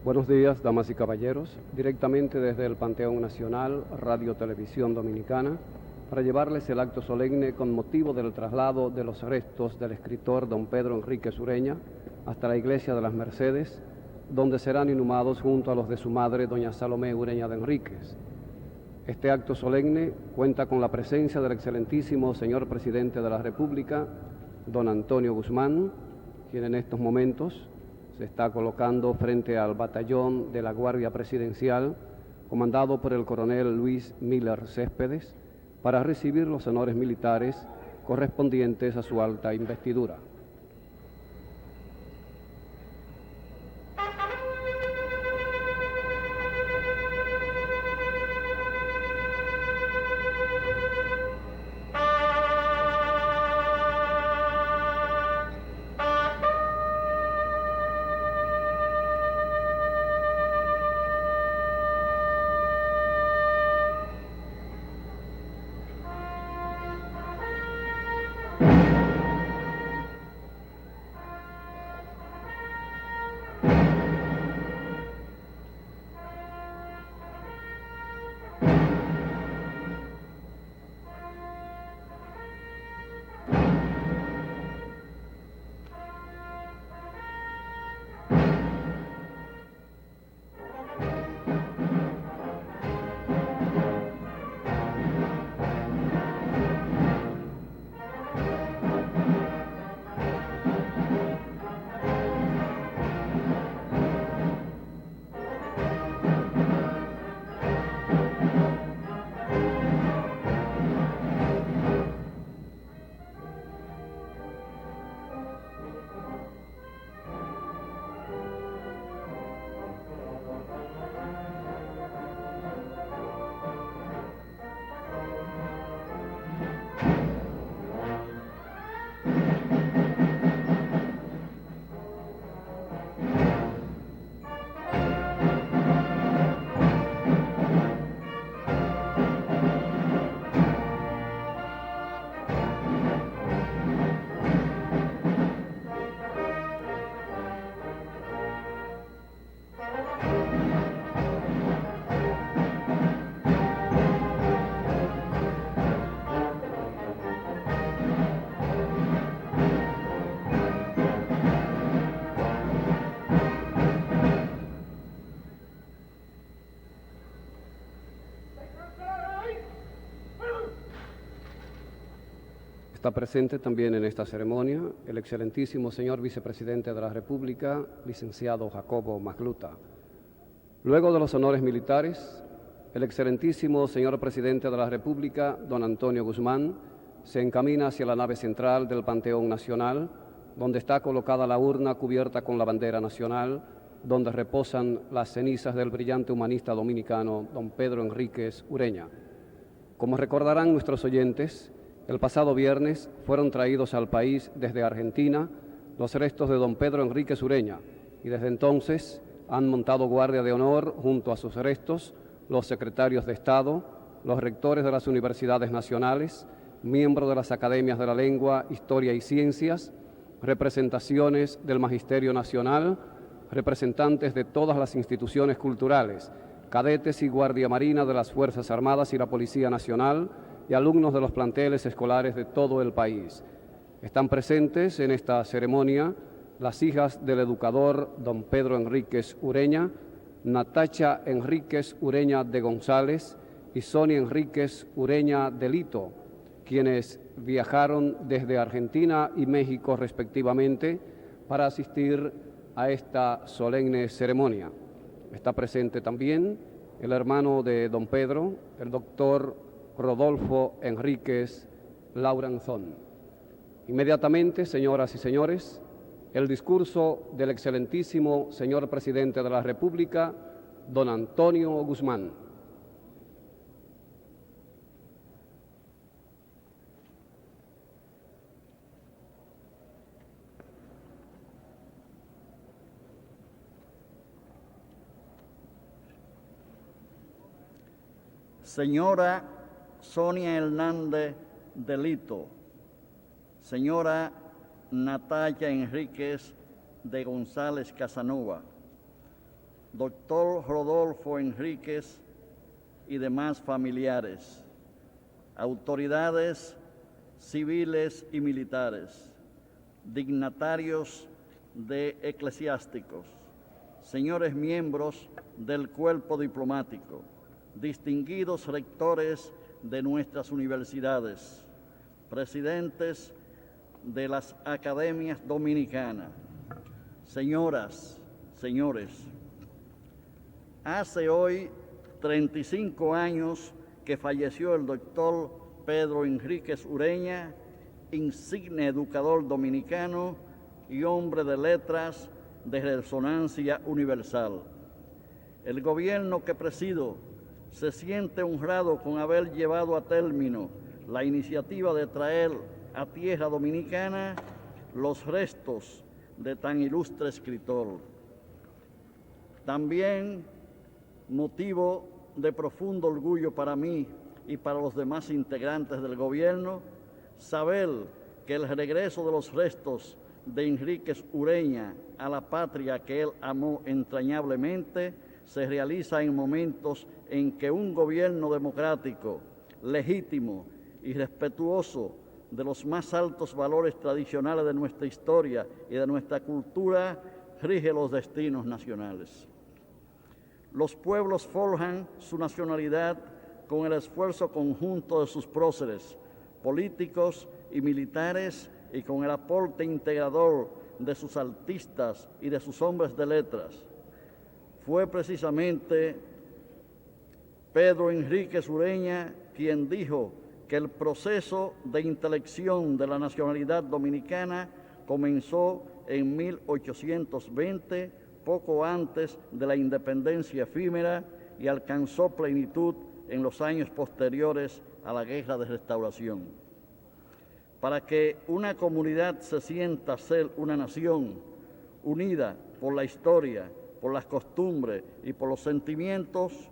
Buenos días, damas y caballeros, directamente desde el Panteón Nacional, Radio Televisión Dominicana, para llevarles el acto solemne con motivo del traslado de los restos del escritor don Pedro Enríquez Ureña hasta la Iglesia de las Mercedes, donde serán inhumados junto a los de su madre, doña Salomé Ureña de Enríquez. Este acto solemne cuenta con la presencia del excelentísimo señor Presidente de la República, don Antonio Guzmán, quien en estos momentos se está colocando frente al batallón de la Guardia Presidencial, comandado por el coronel Luis Miller Céspedes, para recibir los honores militares correspondientes a su alta investidura. Está presente también en esta ceremonia el excelentísimo señor Vicepresidente de la República, licenciado Jacobo Magluta. Luego de los honores militares, el excelentísimo señor Presidente de la República, don Antonio Guzmán, se encamina hacia la nave central del Panteón Nacional, donde está colocada la urna cubierta con la bandera nacional, donde reposan las cenizas del brillante humanista dominicano don Pedro Enríquez Ureña. Como recordarán nuestros oyentes, el pasado viernes fueron traídos al país desde Argentina los restos de don Pedro Enríquez Ureña y desde entonces han montado guardia de honor junto a sus restos los secretarios de Estado, los rectores de las universidades nacionales, miembros de las academias de la lengua, historia y ciencias, representaciones del Magisterio Nacional, representantes de todas las instituciones culturales, cadetes y guardia marina de las Fuerzas Armadas y la Policía Nacional, y alumnos de los planteles escolares de todo el país. Están presentes en esta ceremonia las hijas del educador don Pedro Enríquez Ureña, Natacha Enríquez Ureña de González y Sonia Enríquez Ureña de Lito, quienes viajaron desde Argentina y México respectivamente para asistir a esta solemne ceremonia. Está presente también el hermano de don Pedro, el doctor Rodolfo Enríquez Lauranzón. Inmediatamente, señoras y señores, el discurso del excelentísimo señor Presidente de la República, don Antonio Guzmán. Señora Sonia Hernández de Lito, señora Natalia Enríquez de González Casanova, doctor Rodolfo Enríquez y demás familiares, autoridades civiles y militares, dignatarios eclesiásticos, señores miembros del cuerpo diplomático, distinguidos rectores de nuestras universidades, presidentes de las academias dominicanas, señoras, señores, hace hoy 35 años que falleció el doctor Pedro Enríquez Ureña, insigne educador dominicano y hombre de letras de resonancia universal. El gobierno que presido se siente honrado con haber llevado a término la iniciativa de traer a tierra dominicana los restos de tan ilustre escritor. También motivo de profundo orgullo para mí y para los demás integrantes del gobierno, saber que el regreso de los restos de Enríquez Ureña a la patria que él amó entrañablemente se realiza en momentos en que un gobierno democrático, legítimo y respetuoso de los más altos valores tradicionales de nuestra historia y de nuestra cultura rige los destinos nacionales. Los pueblos forjan su nacionalidad con el esfuerzo conjunto de sus próceres políticos y militares y con el aporte integrador de sus artistas y de sus hombres de letras. Fue precisamente Pedro Enríquez Ureña quien dijo que el proceso de intelección de la nacionalidad dominicana comenzó en 1820, poco antes de la independencia efímera, y alcanzó plenitud en los años posteriores a la Guerra de Restauración. Para que una comunidad se sienta ser una nación unida por la historia, por las costumbres y por los sentimientos,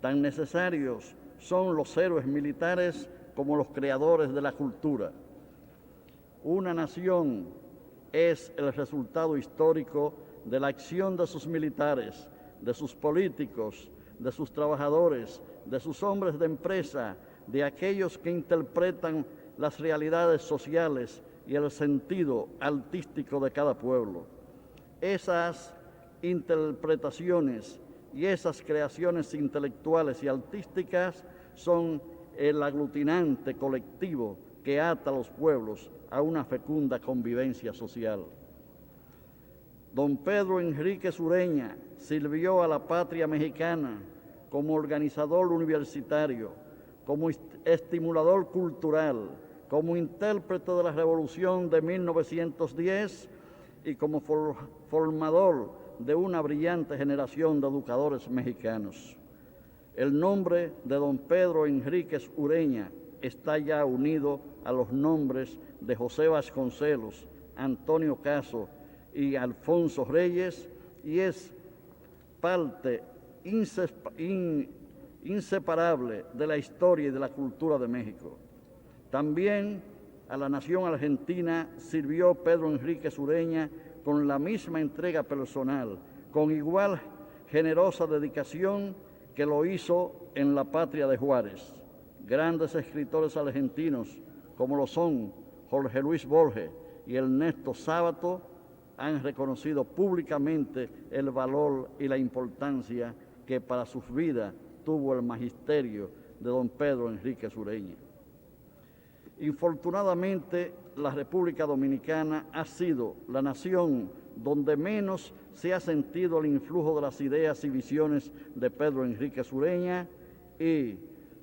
tan necesarios son los héroes militares como los creadores de la cultura. Una nación es el resultado histórico de la acción de sus militares, de sus políticos, de sus trabajadores, de sus hombres de empresa, de aquellos que interpretan las realidades sociales y el sentido artístico de cada pueblo. Esas interpretaciones y esas creaciones intelectuales y artísticas son el aglutinante colectivo que ata a los pueblos a una fecunda convivencia social. Don Pedro Enríquez Ureña sirvió a la patria mexicana como organizador universitario, como estimulador cultural, como intérprete de la Revolución de 1910 y como formador de una brillante generación de educadores mexicanos. El nombre de don Pedro Enríquez Ureña está ya unido a los nombres de José Vasconcelos, Antonio Caso y Alfonso Reyes, y es parte inseparable de la historia y de la cultura de México. También a la nación argentina sirvió Pedro Enríquez Ureña con la misma entrega personal, con igual generosa dedicación que lo hizo en la patria de Juárez. Grandes escritores argentinos, como lo son Jorge Luis Borges y Ernesto Sábato, han reconocido públicamente el valor y la importancia que para sus vidas tuvo el magisterio de don Pedro Enríquez Ureña. Infortunadamente, la República Dominicana ha sido la nación donde menos se ha sentido el influjo de las ideas y visiones de Pedro Enríquez Ureña y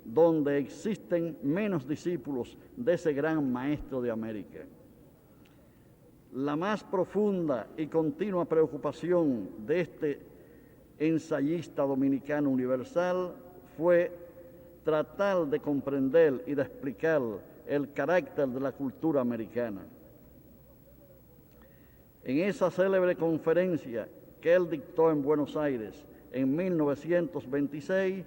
donde existen menos discípulos de ese gran maestro de América. La más profunda y continua preocupación de este ensayista dominicano universal fue tratar de comprender y de explicar el carácter de la cultura americana. En esa célebre conferencia que él dictó en Buenos Aires en 1926,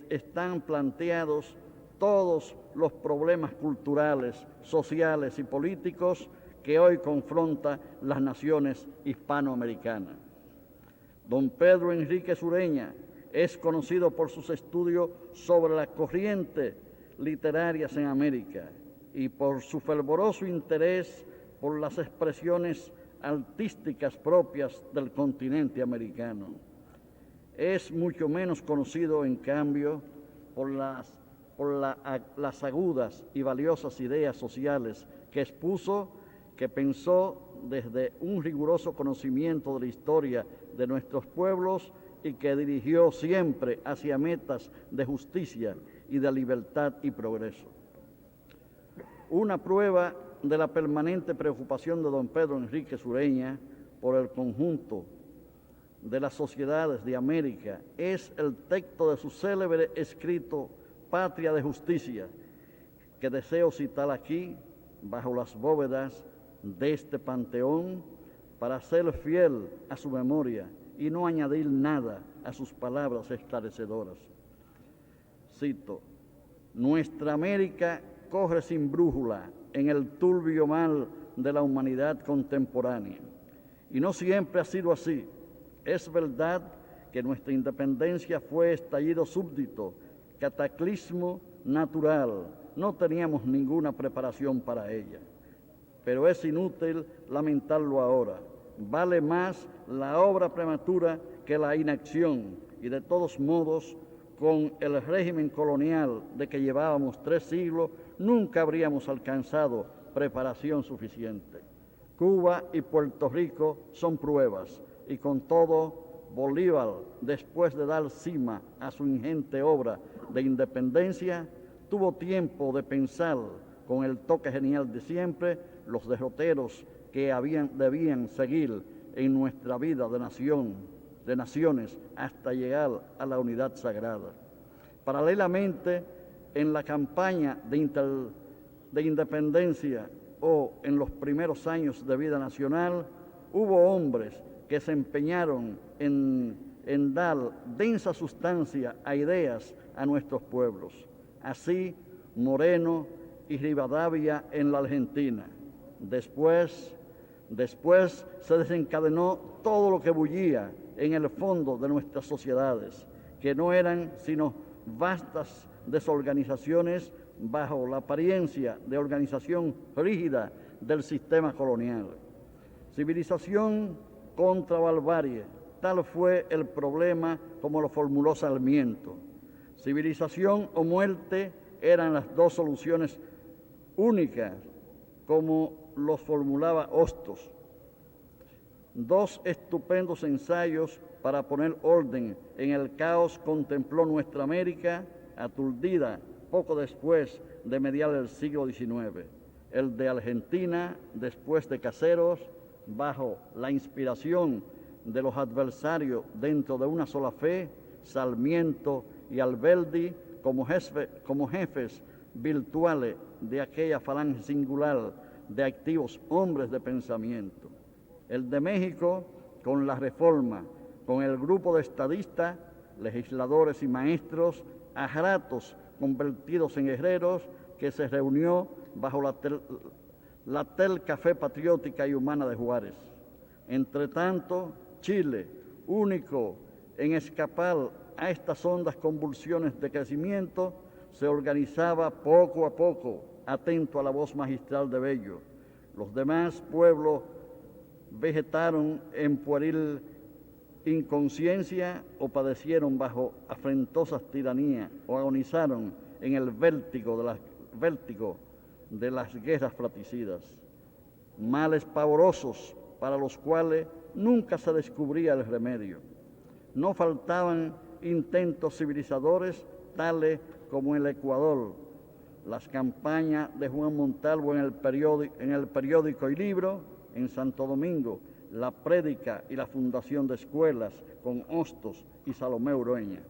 están planteados todos los problemas culturales, sociales y políticos que hoy confrontan las naciones hispanoamericanas. Don Pedro Enríquez Ureña es conocido por sus estudios sobre las corrientes literarias en América y por su fervoroso interés por las expresiones artísticas propias del continente americano. Es mucho menos conocido, en cambio, por las agudas y valiosas ideas sociales que expuso, que pensó desde un riguroso conocimiento de la historia de nuestros pueblos y que dirigió siempre hacia metas de justicia y de libertad y progreso. Una prueba de la permanente preocupación de don Pedro Enríquez Ureña por el conjunto de las sociedades de América es el texto de su célebre escrito Patria de Justicia, que deseo citar aquí bajo las bóvedas de este panteón para ser fiel a su memoria y no añadir nada a sus palabras esclarecedoras. Cito: nuestra América corre sin brújula en el turbio mar de la humanidad contemporánea. Y no siempre ha sido así. Es verdad que nuestra independencia fue estallido súbdito, cataclismo natural. No teníamos ninguna preparación para ella. Pero es inútil lamentarlo ahora. Vale más la obra prematura que la inacción. Y de todos modos, con el régimen colonial de que llevábamos 3 siglos, nunca habríamos alcanzado preparación suficiente. Cuba y Puerto Rico son pruebas, y con todo, Bolívar, después de dar cima a su ingente obra de independencia, tuvo tiempo de pensar, con el toque genial de siempre, los derroteros que debían seguir en nuestra vida de naciones hasta llegar a la unidad sagrada. Paralelamente, en la campaña de independencia o en los primeros años de vida nacional, hubo hombres que se empeñaron en dar densa sustancia a ideas a nuestros pueblos. Así, Moreno y Rivadavia en la Argentina. Después se desencadenó todo lo que bullía en el fondo de nuestras sociedades, que no eran sino vastas desorganizaciones bajo la apariencia de organización rígida del sistema colonial. Civilización contra barbarie, tal fue el problema como lo formuló Sarmiento. Civilización o muerte eran las dos soluciones únicas, como los formulaba Hostos. 2 estupendos ensayos para poner orden en el caos contempló nuestra América, aturdida poco después de mediar el siglo XIX. El de Argentina, después de Caseros, bajo la inspiración de los adversarios dentro de una sola fe, Sarmiento y Alberdi, como jefes virtuales de aquella falange singular de activos hombres de pensamiento. El de México, con la Reforma, con el grupo de estadistas, legisladores y maestros, a ratos convertidos en guerreros, que se reunió bajo la terca fe patriótica y humana de Juárez. Entretanto, Chile, único en escapar a estas hondas convulsiones de crecimiento, se organizaba poco a poco, atento a la voz magistral de Bello. Los demás pueblos vegetaron en pueril inconsciencia o padecieron bajo afrentosas tiranías o agonizaron en el vértigo de las guerras fratricidas. Males pavorosos para los cuales nunca se descubría el remedio. No faltaban intentos civilizadores tales como en el Ecuador, las campañas de Juan Montalvo en el periódico y libro, en Santo Domingo, la prédica y la fundación de escuelas con Hostos y Salomé Ureña.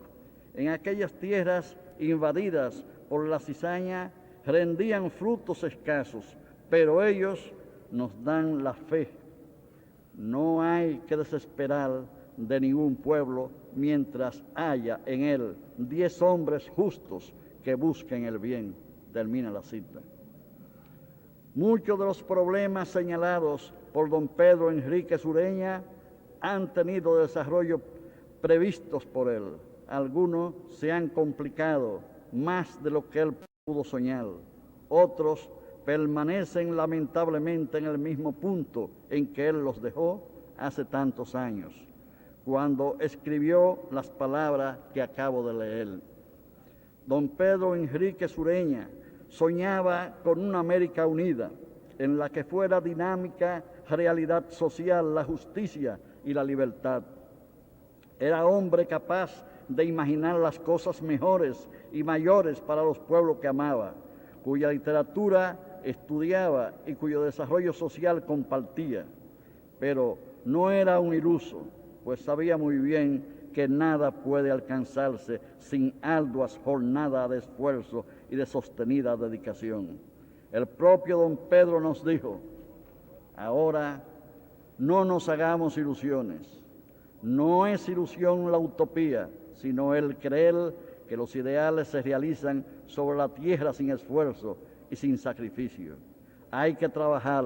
En aquellas tierras invadidas por la cizaña rendían frutos escasos, pero ellos nos dan la fe. No hay que desesperar de ningún pueblo mientras haya en él 10 hombres justos que busquen el bien. Termina la cita. Muchos de los problemas señalados por don Pedro Enríquez Ureña han tenido desarrollo previstos por él. Algunos se han complicado más de lo que él pudo soñar. Otros permanecen lamentablemente en el mismo punto en que él los dejó hace tantos años, cuando escribió las palabras que acabo de leer. Don Pedro Enríquez Ureña soñaba con una América unida, en la que fuera dinámica realidad social, la justicia y la libertad. Era hombre capaz de imaginar las cosas mejores y mayores para los pueblos que amaba, cuya literatura estudiaba y cuyo desarrollo social compartía. Pero no era un iluso, pues sabía muy bien que nada puede alcanzarse sin arduas jornadas de esfuerzo y de sostenida dedicación. El propio don Pedro nos dijo: ahora no nos hagamos ilusiones. No es ilusión la utopía, sino el creer que los ideales se realizan sobre la tierra sin esfuerzo y sin sacrificio. Hay que trabajar.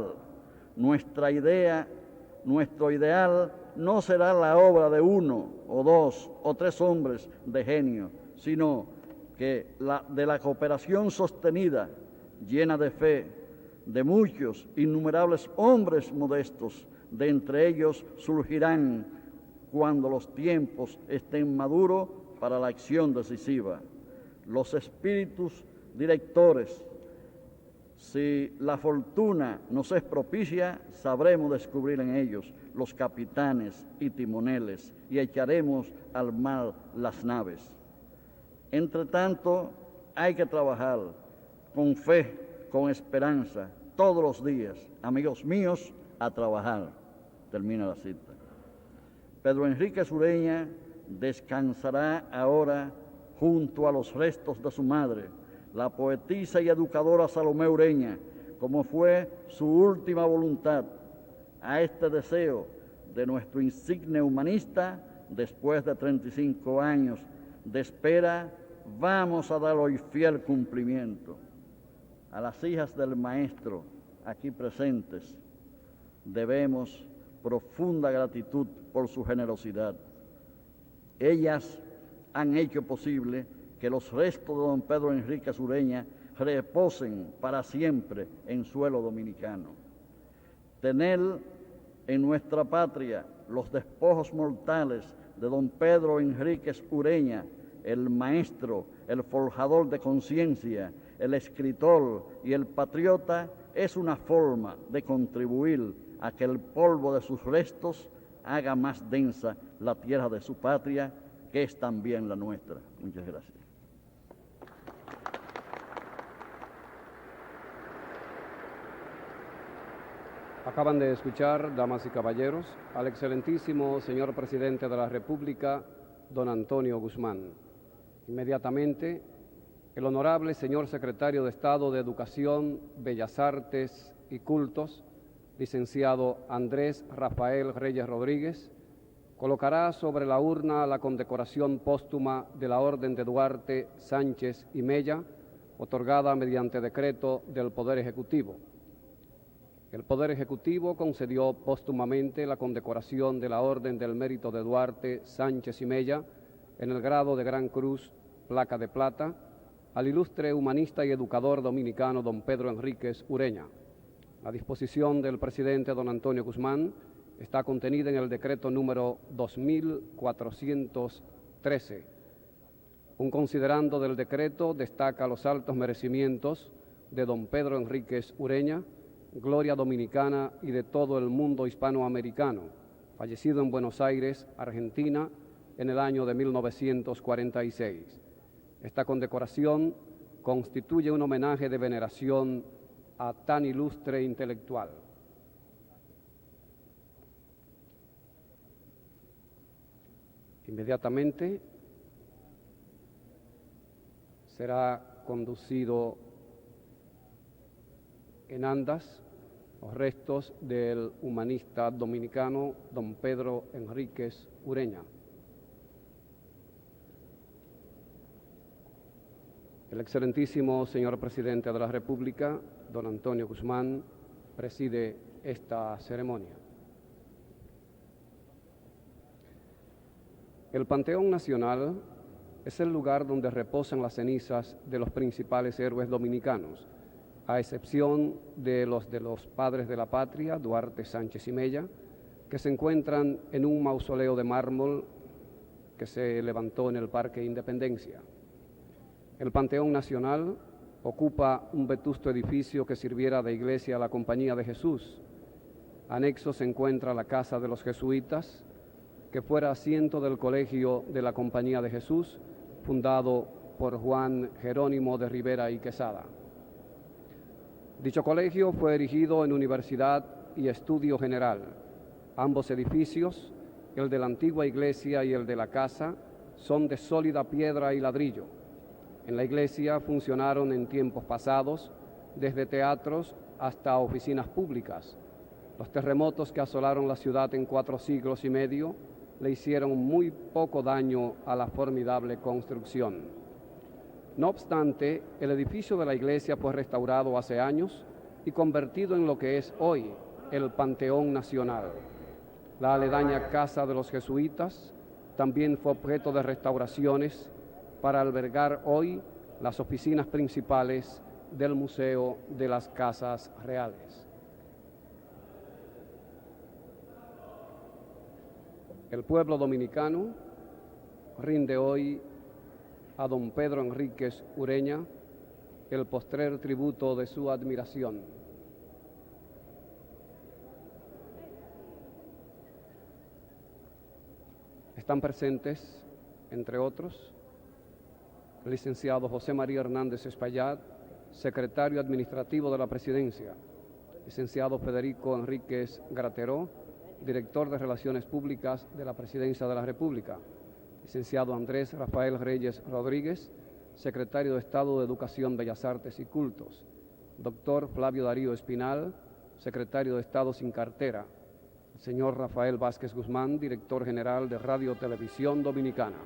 Nuestro ideal no será la obra de uno o dos o tres hombres de genio, sino que de la cooperación sostenida, llena de fe, de muchos, innumerables hombres modestos, de entre ellos surgirán, cuando los tiempos estén maduros para la acción decisiva, los espíritus directores. Si la fortuna nos es propicia, sabremos descubrir en ellos los capitanes y timoneles y echaremos al mar las naves. Entre tanto, hay que trabajar con fe, con esperanza, todos los días. Amigos míos, a trabajar. Termina la cita. Pedro Enríquez Ureña descansará ahora junto a los restos de su madre, la poetisa y educadora Salomé Ureña, como fue su última voluntad. A este deseo de nuestro insigne humanista, después de 35 años de espera, vamos a dar hoy fiel cumplimiento. A las hijas del maestro aquí presentes debemos profunda gratitud por su generosidad. Ellas han hecho posible que los restos de don Pedro Enríquez Ureña reposen para siempre en suelo dominicano. Tener en nuestra patria los despojos mortales de don Pedro Enríquez Ureña, el maestro, el forjador de conciencia, el escritor y el patriota, es una forma de contribuir a que el polvo de sus restos haga más densa la tierra de su patria, que es también la nuestra. Muchas gracias. Acaban de escuchar, damas y caballeros, al excelentísimo señor presidente de la República, don Antonio Guzmán. Inmediatamente, el honorable señor secretario de Estado de Educación, Bellas Artes y Cultos, licenciado Andrés Rafael Reyes Rodríguez, colocará sobre la urna la condecoración póstuma de la Orden de Duarte, Sánchez y Mella, otorgada mediante decreto del Poder Ejecutivo. El Poder Ejecutivo concedió póstumamente la condecoración de la Orden del Mérito de Duarte, Sánchez y Mella en el grado de Gran Cruz, placa de plata, al ilustre humanista y educador dominicano don Pedro Enríquez Ureña. La disposición del presidente don Antonio Guzmán está contenida en el decreto número 2413. Un considerando del decreto destaca los altos merecimientos de don Pedro Enríquez Ureña, gloria dominicana y de todo el mundo hispanoamericano, fallecido en Buenos Aires, Argentina, en el año de 1946. Esta condecoración constituye un homenaje de veneración a tan ilustre intelectual. Inmediatamente será conducido en andas los restos del humanista dominicano don Pedro Enríquez Ureña. El excelentísimo señor presidente de la República, don Antonio Guzmán, preside esta ceremonia. El Panteón Nacional es el lugar donde reposan las cenizas de los principales héroes dominicanos, a excepción de los padres de la patria, Duarte, Sánchez y Mella, que se encuentran en un mausoleo de mármol que se levantó en el Parque Independencia. El Panteón Nacional ocupa un vetusto edificio que sirviera de iglesia a la Compañía de Jesús. Anexo se encuentra la Casa de los Jesuitas, que fuera asiento del Colegio de la Compañía de Jesús, fundado por Juan Jerónimo de Rivera y Quesada. Dicho colegio fue erigido en Universidad y Estudio General. Ambos edificios, el de la antigua iglesia y el de la casa, son de sólida piedra y ladrillo. En la iglesia funcionaron en tiempos pasados, desde teatros hasta oficinas públicas. Los terremotos que asolaron la ciudad en 4 siglos y medio le hicieron muy poco daño a la formidable construcción. No obstante, el edificio de la iglesia fue restaurado hace años y convertido en lo que es hoy el Panteón Nacional. La aledaña Casa de los Jesuitas también fue objeto de restauraciones para albergar hoy las oficinas principales del Museo de las Casas Reales. El pueblo dominicano rinde hoy a don Pedro Enríquez Ureña el postrer tributo de su admiración. Están presentes, entre otros, el licenciado José María Hernández Espaillat, secretario administrativo de la Presidencia, licenciado Federico Enríquez Grateró, director de Relaciones Públicas de la Presidencia de la República, licenciado Andrés Rafael Reyes Rodríguez, secretario de Estado de Educación, Bellas Artes y Cultos, doctor Flavio Darío Espinal, secretario de Estado sin cartera, el señor Rafael Vázquez Guzmán, director general de Radio Televisión Dominicana.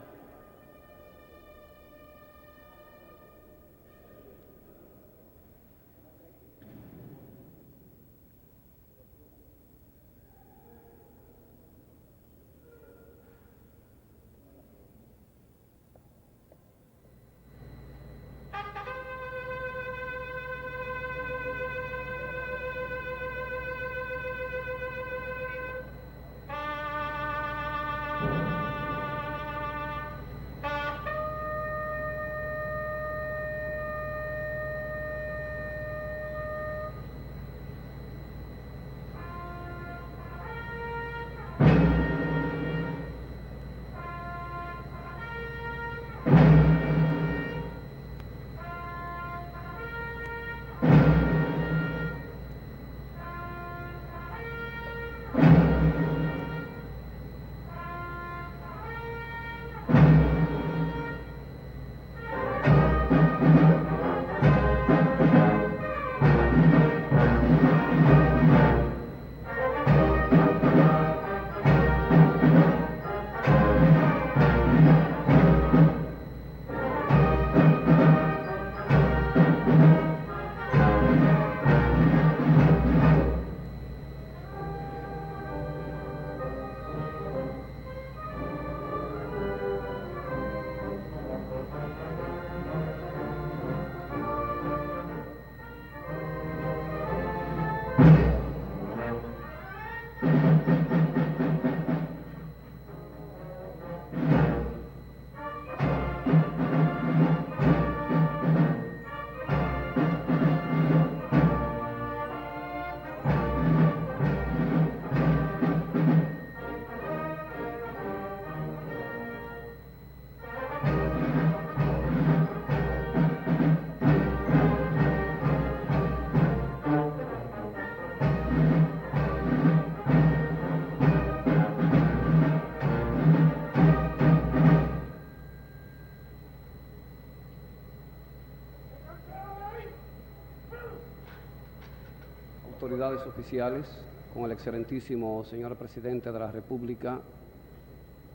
Autoridades oficiales, con el excelentísimo señor presidente de la República,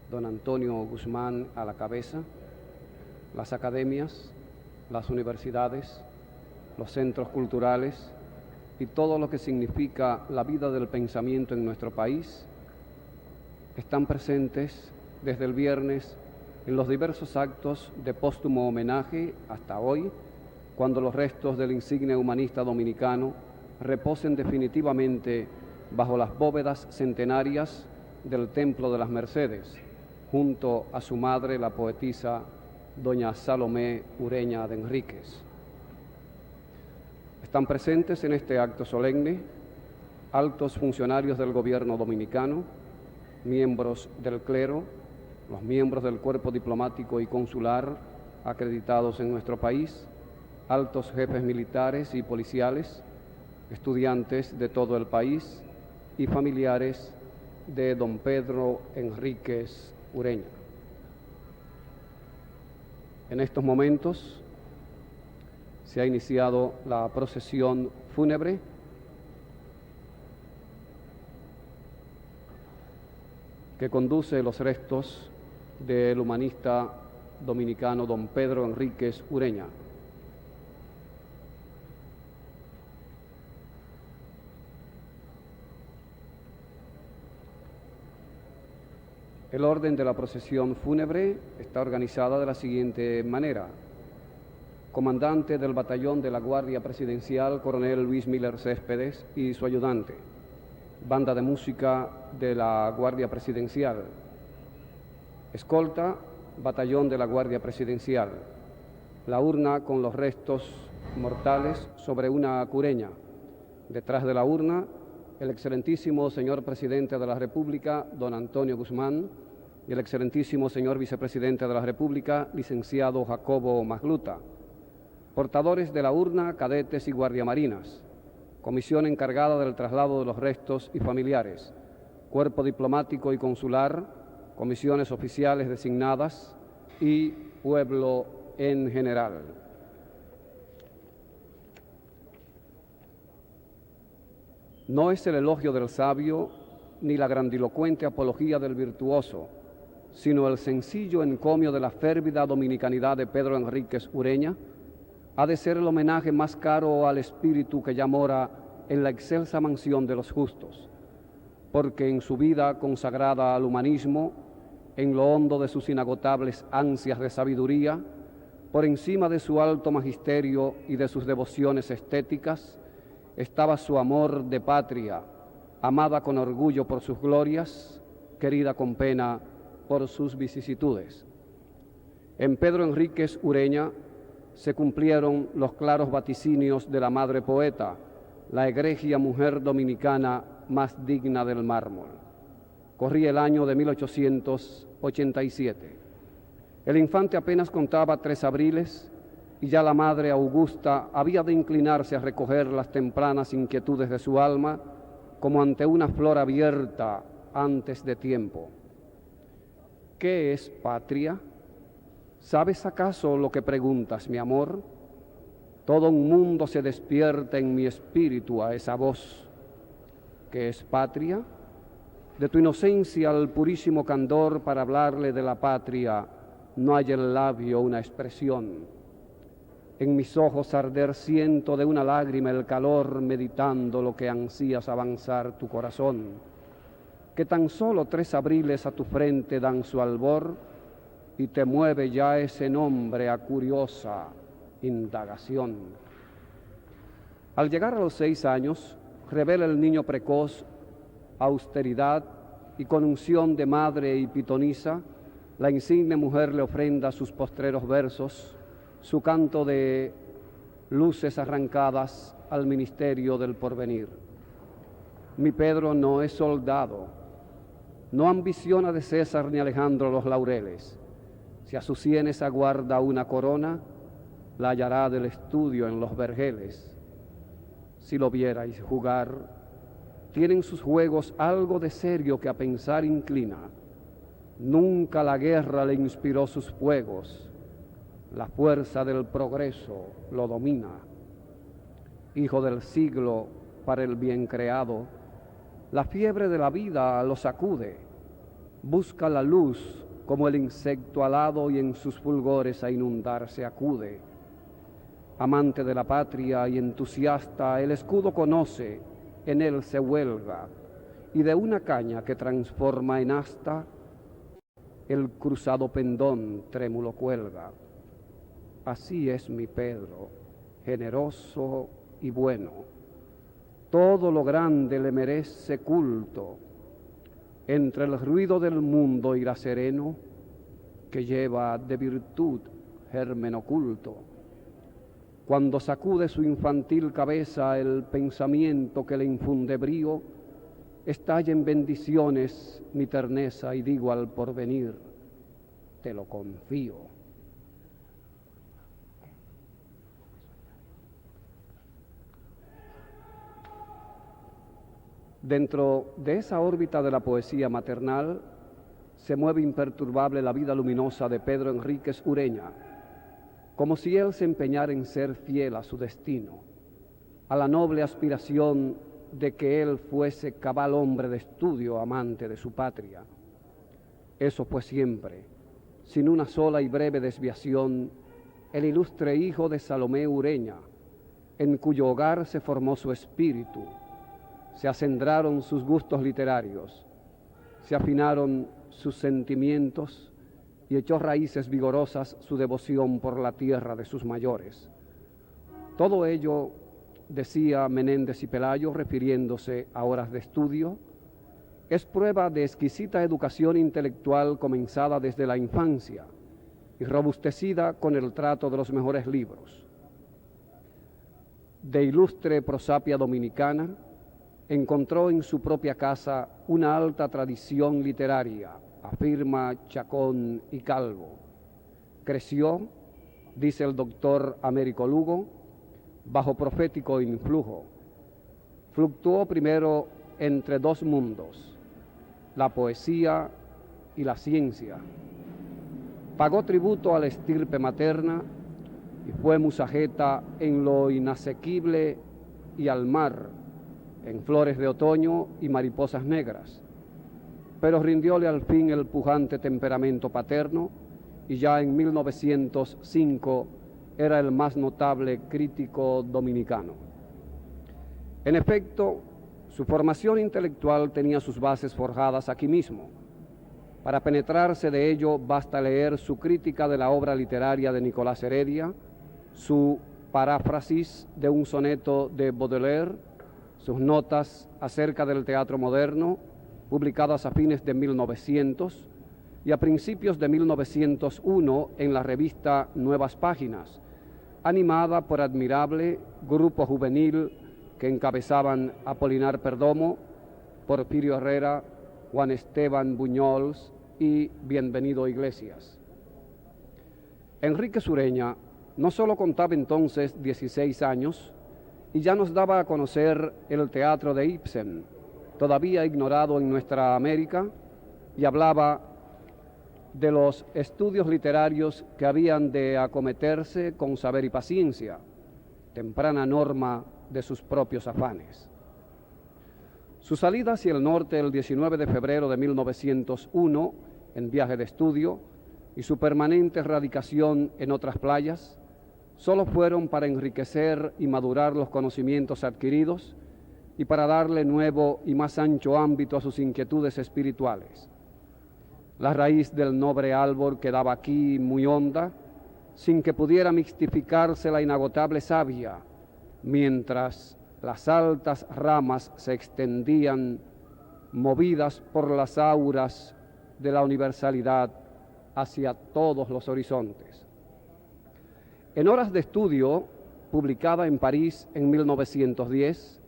don Antonio Guzmán a la cabeza, las academias, las universidades, los centros culturales y todo lo que significa la vida del pensamiento en nuestro país, están presentes desde el viernes en los diversos actos de póstumo homenaje hasta hoy, cuando los restos del insigne humanista dominicano reposen definitivamente bajo las bóvedas centenarias del Templo de las Mercedes, junto a su madre, la poetisa doña Salomé Ureña de Enríquez. Están presentes en este acto solemne altos funcionarios del gobierno dominicano, miembros del clero, los miembros del cuerpo diplomático y consular acreditados en nuestro país, altos jefes militares y policiales, estudiantes de todo el país y familiares de don Pedro Enríquez Ureña. En estos momentos se ha iniciado la procesión fúnebre que conduce los restos del humanista dominicano don Pedro Enríquez Ureña. El orden de la procesión fúnebre está organizada de la siguiente manera. Comandante del batallón de la Guardia Presidencial, coronel Luis Miller Céspedes y su ayudante. Banda de música de la Guardia Presidencial. Escolta, batallón de la Guardia Presidencial. La urna con los restos mortales sobre una cureña. Detrás de la urna, el excelentísimo señor presidente de la República, don Antonio Guzmán, y el excelentísimo señor vicepresidente de la República, licenciado Jacobo Magluta. Portadores de la urna, cadetes y guardiamarinas. Comisión encargada del traslado de los restos y familiares. Cuerpo diplomático y consular, comisiones oficiales designadas y pueblo en general. No es el elogio del sabio ni la grandilocuente apología del virtuoso, sino el sencillo encomio de la férvida dominicanidad de Pedro Enríquez Ureña, ha de ser el homenaje más caro al espíritu que ya mora en la excelsa mansión de los justos, porque en su vida consagrada al humanismo, en lo hondo de sus inagotables ansias de sabiduría, por encima de su alto magisterio y de sus devociones estéticas, estaba su amor de patria, amada con orgullo por sus glorias, querida con pena por sus vicisitudes. En Pedro Enríquez Ureña se cumplieron los claros vaticinios de la madre poeta, la egregia mujer dominicana más digna del mármol. Corría el año de 1887. El infante apenas contaba 3 abriles y ya la madre Augusta había de inclinarse a recoger las tempranas inquietudes de su alma como ante una flor abierta antes de tiempo. ¿Qué es patria? ¿Sabes acaso lo que preguntas, mi amor? Todo un mundo se despierta en mi espíritu a esa voz. ¿Qué es patria? De tu inocencia al purísimo candor para hablarle de la patria, no hay el labio una expresión. En mis ojos arder siento de una lágrima el calor meditando lo que ansías avanzar tu corazón. Que tan solo 3 abriles a tu frente dan su albor y te mueve ya ese nombre a curiosa indagación. Al llegar a los 6 años, revela el niño precoz austeridad y con unción de madre y pitonisa, la insigne mujer le ofrenda sus postreros versos, su canto de luces arrancadas al ministerio del porvenir. Mi Pedro no es soldado, no ambiciona de César ni Alejandro los laureles. Si a sus sienes aguarda una corona, la hallará del estudio en los vergeles. Si lo vierais jugar, tienen sus juegos algo de serio que a pensar inclina. Nunca la guerra le inspiró sus fuegos, la fuerza del progreso lo domina. Hijo del siglo para el bien creado, la fiebre de la vida lo sacude, busca la luz como el insecto alado y en sus fulgores a inundarse acude. Amante de la patria y entusiasta, el escudo conoce, en él se huelga, y de una caña que transforma en asta, el cruzado pendón trémulo cuelga. Así es mi Pedro, generoso y bueno. Todo lo grande le merece culto. Entre el ruido del mundo irá sereno, que lleva de virtud germen oculto. Cuando sacude su infantil cabeza el pensamiento que le infunde brío, estalla en bendiciones mi terneza y digo al porvenir, te lo confío. Dentro de esa órbita de la poesía maternal se mueve imperturbable la vida luminosa de Pedro Enríquez Ureña, como si él se empeñara en ser fiel a su destino, a la noble aspiración de que él fuese cabal hombre de estudio, amante de su patria. Eso fue siempre, sin una sola y breve desviación, el ilustre hijo de Salomé Ureña, en cuyo hogar se formó su espíritu, se acendraron sus gustos literarios, se afinaron sus sentimientos y echó raíces vigorosas su devoción por la tierra de sus mayores. Todo ello, decía Menéndez y Pelayo, refiriéndose a horas de estudio, es prueba de exquisita educación intelectual comenzada desde la infancia y robustecida con el trato de los mejores libros. De ilustre prosapia dominicana, encontró en su propia casa una alta tradición literaria, afirma Chacón y Calvo. Creció, dice el doctor Américo Lugo, bajo profético influjo. Fluctuó primero entre dos mundos, la poesía y la ciencia. Pagó tributo a la estirpe materna y fue musageta en lo inasequible y al mar, en flores de otoño y mariposas negras, pero rindióle al fin el pujante temperamento paterno y ya en 1905 era el más notable crítico dominicano. En efecto, su formación intelectual tenía sus bases forjadas aquí mismo. Para penetrarse de ello basta leer su crítica de la obra literaria de Nicolás Heredia, su paráfrasis de un soneto de Baudelaire, sus notas acerca del teatro moderno, publicadas a fines de 1900 y a principios de 1901 en la revista Nuevas Páginas, animada por admirable grupo juvenil que encabezaban Apolinar Perdomo, Porfirio Herrera, Juan Esteban Buñols y Bienvenido Iglesias. Enríquez Ureña no solo contaba entonces 16 años, y ya nos daba a conocer el teatro de Ibsen, todavía ignorado en nuestra América, y hablaba de los estudios literarios que habían de acometerse con saber y paciencia, temprana norma de sus propios afanes. Su salida hacia el norte el 19 de febrero de 1901, en viaje de estudio, y su permanente radicación en otras playas, solo fueron para enriquecer y madurar los conocimientos adquiridos y para darle nuevo y más ancho ámbito a sus inquietudes espirituales. La raíz del noble árbol quedaba aquí muy honda, sin que pudiera mixtificarse la inagotable savia, mientras las altas ramas se extendían, movidas por las auras de la universalidad hacia todos los horizontes. En Horas de Estudio, publicada en París en 1910,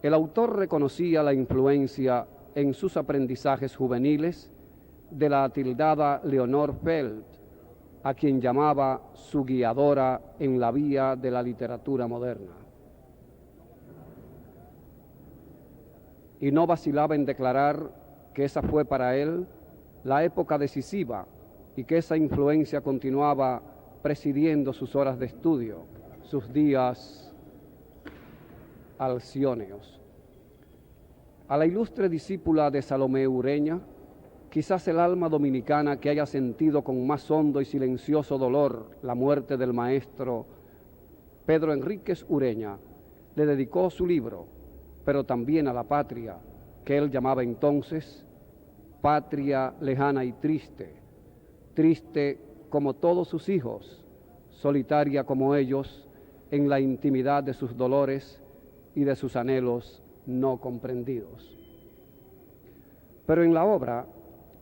el autor reconocía la influencia en sus aprendizajes juveniles de la atildada Leonor Feld, a quien llamaba su guiadora en la vía de la literatura moderna. Y no vacilaba en declarar que esa fue para él la época decisiva y que esa influencia continuaba presidiendo sus horas de estudio, sus días alcióneos. A la ilustre discípula de Salomé Ureña, quizás el alma dominicana que haya sentido con más hondo y silencioso dolor la muerte del maestro Pedro Enríquez Ureña, le dedicó su libro, pero también a la patria, que él llamaba entonces patria lejana y triste, triste como todos sus hijos, solitaria como ellos, en la intimidad de sus dolores y de sus anhelos no comprendidos. Pero en la obra,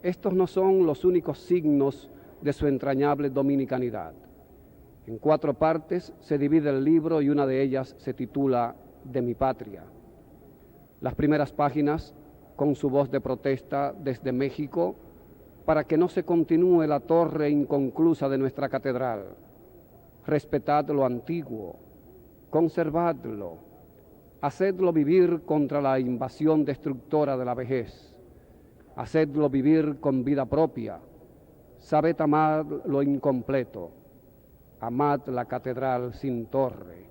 estos no son los únicos signos de su entrañable dominicanidad. En 4 partes se divide el libro y una de ellas se titula De mi patria. Las primeras páginas, con su voz de protesta desde México, para que no se continúe la torre inconclusa de nuestra catedral. Respetad lo antiguo, conservadlo, hacedlo vivir contra la invasión destructora de la vejez, hacedlo vivir con vida propia, sabed amar lo incompleto, amad la catedral sin torre,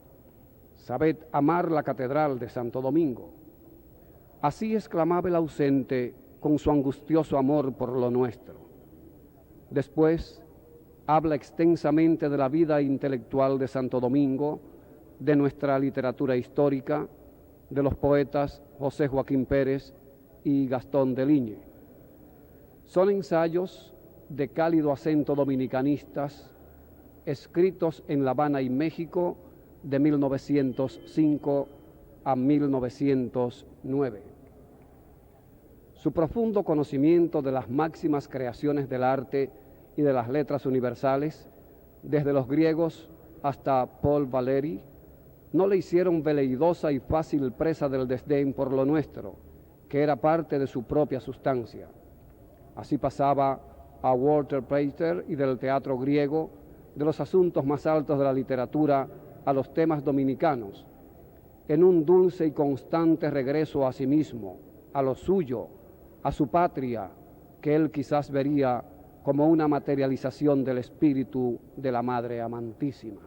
sabed amar la catedral de Santo Domingo. Así exclamaba el ausente con su angustioso amor por lo nuestro. Después, habla extensamente de la vida intelectual de Santo Domingo, de nuestra literatura histórica, de los poetas José Joaquín Pérez y Gastón de Ligne. Son ensayos de cálido acento dominicanistas, escritos en La Habana y México de 1905 a 1909. Su profundo conocimiento de las máximas creaciones del arte y de las letras universales, desde los griegos hasta Paul Valéry, no le hicieron veleidosa y fácil presa del desdén por lo nuestro, que era parte de su propia sustancia. Así pasaba a Walter Pater y del teatro griego, de los asuntos más altos de la literatura a los temas dominicanos, en un dulce y constante regreso a sí mismo, a lo suyo, a su patria, que él quizás vería como una materialización del espíritu de la Madre Amantísima.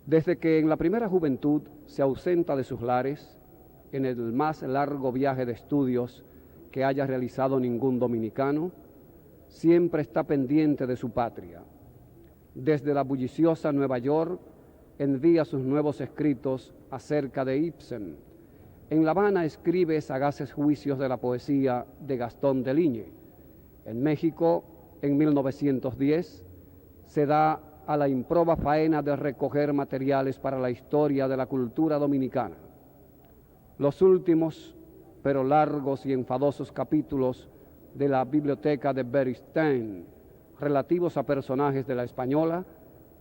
Desde que en la primera juventud se ausenta de sus lares, en el más largo viaje de estudios que haya realizado ningún dominicano, siempre está pendiente de su patria. Desde la bulliciosa Nueva York envía sus nuevos escritos acerca de Ibsen. En La Habana escribe sagaces juicios de la poesía de Gastón de Ligne. En México, en 1910, se da a la improba faena de recoger materiales para la historia de la cultura dominicana. Los últimos, pero largos y enfadosos capítulos de la biblioteca de Beristain, relativos a personajes de la Española,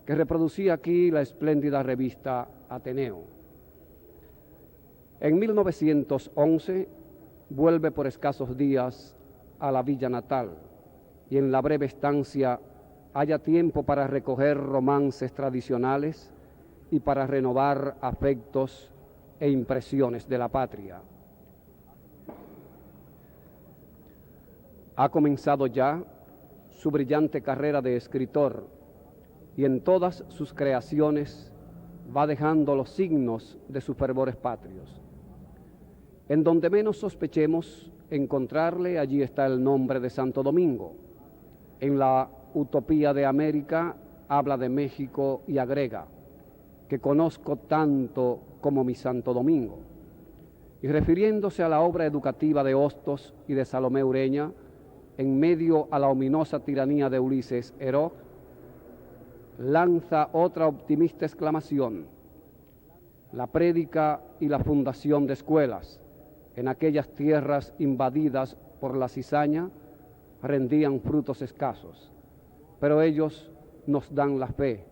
que reproducía aquí la espléndida revista Ateneo. En 1911 vuelve por escasos días a la villa natal y en la breve estancia haya tiempo para recoger romances tradicionales y para renovar afectos e impresiones de la patria. Ha comenzado ya su brillante carrera de escritor y en todas sus creaciones va dejando los signos de sus fervores patrios. En donde menos sospechemos encontrarle, allí está el nombre de Santo Domingo. En la Utopía de América habla de México y agrega, que conozco tanto como mi Santo Domingo. Y refiriéndose a la obra educativa de Hostos y de Salomé Ureña, en medio a la ominosa tiranía de Ulises Heró, lanza otra optimista exclamación: la prédica y la fundación de escuelas en aquellas tierras invadidas por la cizaña rendían frutos escasos, pero ellos nos dan la fe.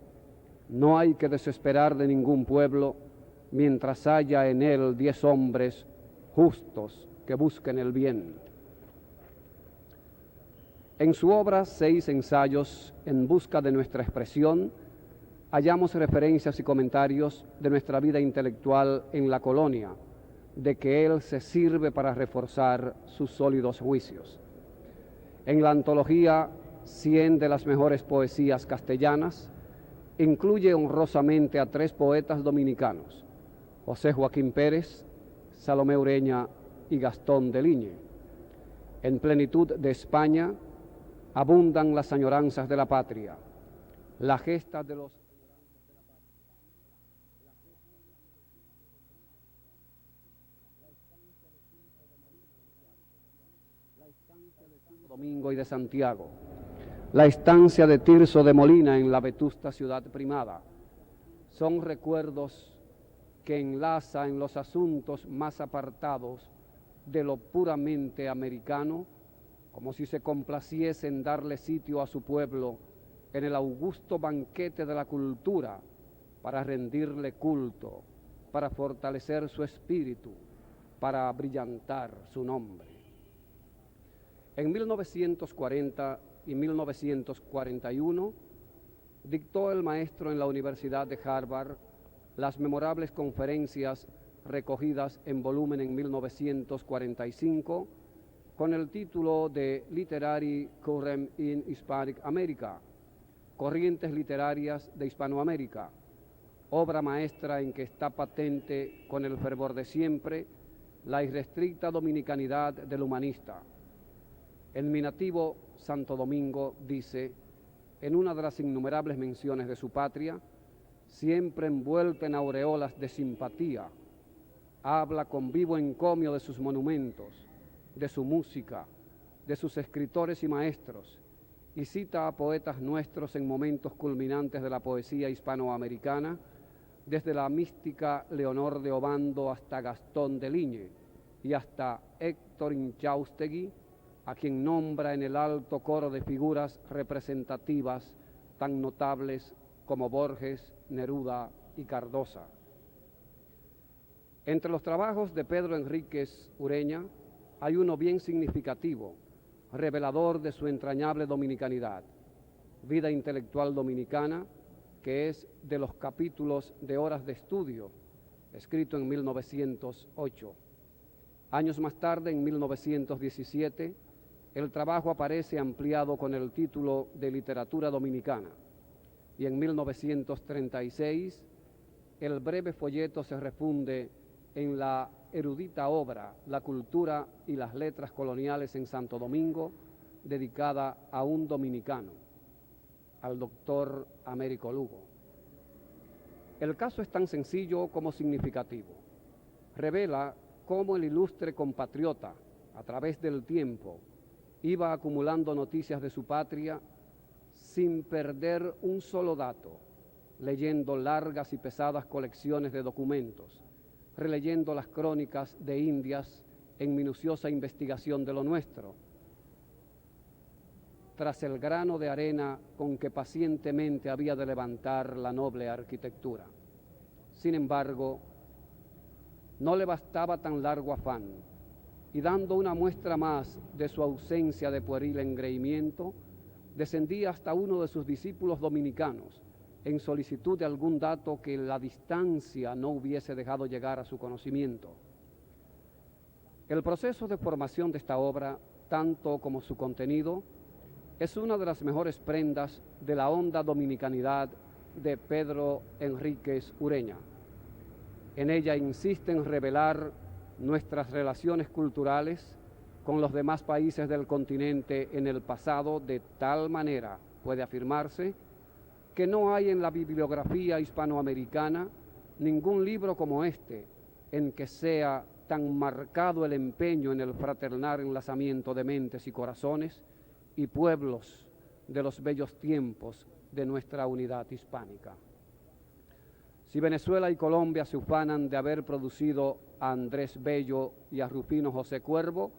No hay que desesperar de ningún pueblo mientras haya en él 10 hombres justos que busquen el bien. En su obra 6 ensayos en busca de nuestra expresión, hallamos referencias y comentarios de nuestra vida intelectual en la colonia, de que él se sirve para reforzar sus sólidos juicios. En la antología 100 de las mejores poesías castellanas, incluye honrosamente a 3 poetas dominicanos, José Joaquín Pérez, Salomé Ureña y Gastón de Ligne. En Plenitud de España abundan las añoranzas de la patria, la gesta de los Domingo y de Santiago, la estancia de Tirso de Molina en la vetusta ciudad primada, son recuerdos que enlaza en los asuntos más apartados de lo puramente americano, como si se complaciese en darle sitio a su pueblo en el augusto banquete de la cultura para rendirle culto, para fortalecer su espíritu, para brillantar su nombre. En 1940 y 1941 dictó el maestro en la Universidad de Harvard las memorables conferencias recogidas en volumen en 1945 con el título de Literary Currents in Hispanic America, Corrientes Literarias de Hispanoamérica, obra maestra en que está patente con el fervor de siempre la irrestricta dominicanidad del humanista. En mi nativo Santo Domingo, dice, en una de las innumerables menciones de su patria, siempre envuelta en aureolas de simpatía, habla con vivo encomio de sus monumentos, de su música, de sus escritores y maestros, y cita a poetas nuestros en momentos culminantes de la poesía hispanoamericana, desde la mística Leonor de Obando hasta Gastón de Ligne y hasta Héctor Inchaustegui, a quien nombra en el alto coro de figuras representativas tan notables como Borges, Neruda y Cardosa. Entre los trabajos de Pedro Enríquez Ureña hay uno bien significativo, revelador de su entrañable dominicanidad, Vida intelectual dominicana, que es de los capítulos de Horas de Estudio, escrito en 1908. Años más tarde, en 1917, el trabajo aparece ampliado con el título de Literatura Dominicana, y en 1936 el breve folleto se refunde en la erudita obra La cultura y las letras coloniales en Santo Domingo, dedicada a un dominicano, al doctor Américo Lugo. El caso es tan sencillo como significativo. Revela cómo el ilustre compatriota, a través del tiempo, iba acumulando noticias de su patria sin perder un solo dato, leyendo largas y pesadas colecciones de documentos, releyendo las crónicas de Indias en minuciosa investigación de lo nuestro, tras el grano de arena con que pacientemente había de levantar la noble arquitectura. Sin embargo, no le bastaba tan largo afán, y dando una muestra más de su ausencia de pueril engreimiento, descendía hasta uno de sus discípulos dominicanos en solicitud de algún dato que la distancia no hubiese dejado llegar a su conocimiento. El proceso de formación de esta obra, tanto como su contenido, es una de las mejores prendas de la honda dominicanidad de Pedro Enríquez Ureña. En ella insiste en revelar nuestras relaciones culturales con los demás países del continente en el pasado, de tal manera, puede afirmarse, que no hay en la bibliografía hispanoamericana ningún libro como este en que sea tan marcado el empeño en el fraternal enlazamiento de mentes y corazones y pueblos de los bellos tiempos de nuestra unidad hispánica. Si Venezuela y Colombia se ufanan de haber producido a Andrés Bello y a Rufino José Cuervo,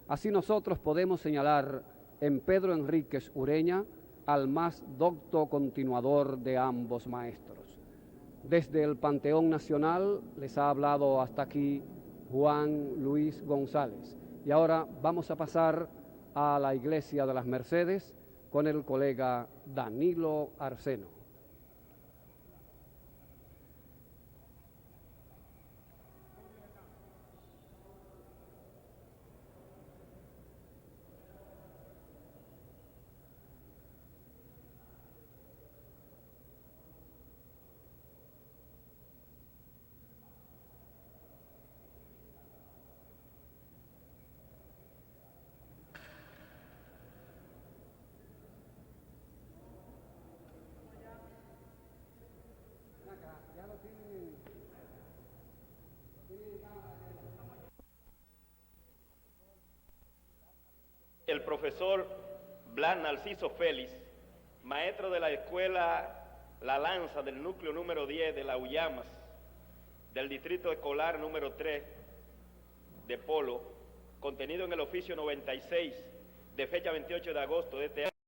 así nosotros podemos señalar en Pedro Enríquez Ureña al más docto continuador de ambos maestros. Desde el Panteón Nacional les ha hablado hasta aquí Juan Luis González. Y ahora vamos a pasar a la Iglesia de las Mercedes con el colega Danilo Arseno. el profesor Blas Narciso Félix, maestro de la escuela La Lanza del núcleo número 10 de La Ullamas, del distrito escolar número 3 de Polo, contenido en el oficio 96 de fecha 28 de agosto de este año.